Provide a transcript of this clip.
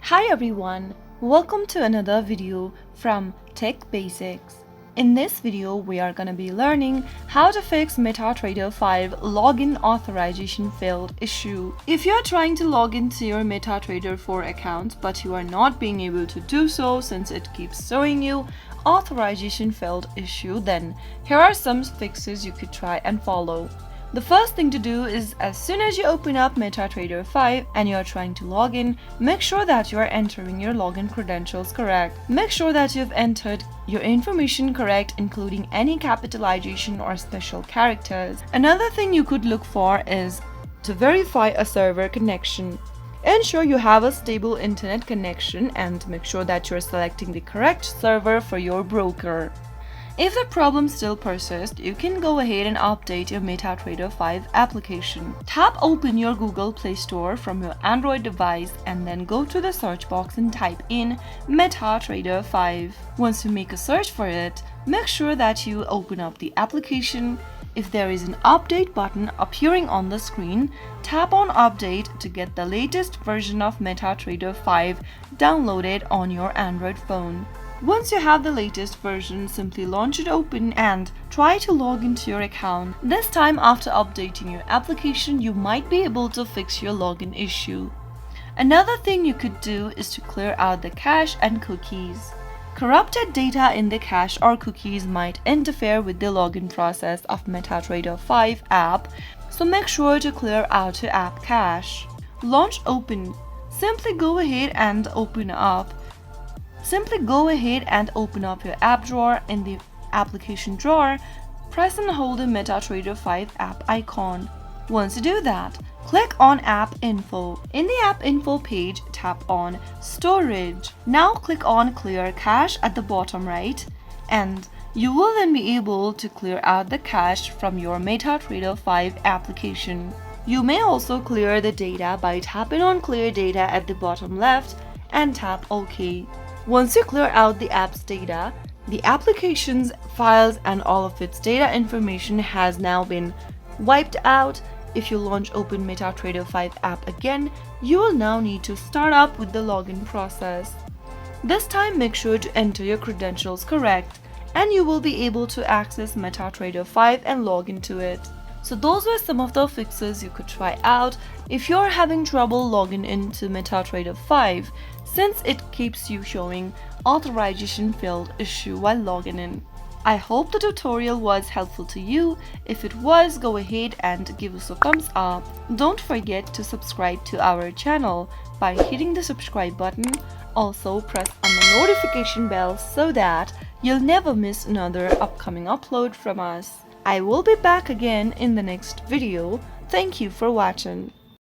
Hi everyone, welcome to another video from Tech Basics. In this video, we are going to be learning how to fix MetaTrader 5 login authorization failed issue. If you are trying to log into your MetaTrader 4 account but you are not being able to do so since it keeps showing you authorization failed issue, then here are some fixes you could try and follow. The first thing to do is, as soon as you open up MetaTrader 5 and you are trying to log in, make sure that you are entering your login credentials correct. Make sure that you've entered your information correct, including any capitalization or special characters. Another thing you could look for is to verify a server connection. Ensure you have a stable internet connection and make sure that you're selecting the correct server for your broker. If the problem still persists, you can go ahead and update your MetaTrader 5 application. Tap open your Google Play Store from your Android device and then go to the search box and type in MetaTrader 5. Once you make a search for it, make sure that you open up the application. If there is an update button appearing on the screen, tap on update to get the latest version of MetaTrader 5 downloaded on your Android phone. Once you have the latest version, simply launch it open and try to log into your account. This time, after updating your application, you might be able to fix your login issue. Another thing you could do is to clear out the cache and cookies. Corrupted data in the cache or cookies might interfere with the login process of MetaTrader 5 app, so make sure to clear out your app cache. Launch open. Simply go ahead and open up your app drawer. In the application drawer, press and hold the MetaTrader 5 app icon. Once you do that, click on App Info. In the App Info page, tap on Storage. Now click on Clear Cache at the bottom right, and you will then be able to clear out the cache from your MetaTrader 5 application. You may also clear the data by tapping on Clear Data at the bottom left and tap OK. Once you clear out the app's data, the application's files and all of its data information has now been wiped out. If you launch open MetaTrader 5 app again, you will now need to start up with the login process. This time, make sure to enter your credentials correct, and you will be able to access MetaTrader 5 and log into it. So those were some of the fixes you could try out if you're having trouble logging into MetaTrader 5, since it keeps you showing authorization failed issue while logging in. I hope the tutorial was helpful to you. If it was, go ahead and give us a thumbs up. Don't forget to subscribe to our channel by hitting the subscribe button. Also press on the notification bell so that you'll never miss another upcoming upload from us. I will be back again in the next video. Thank you for watching.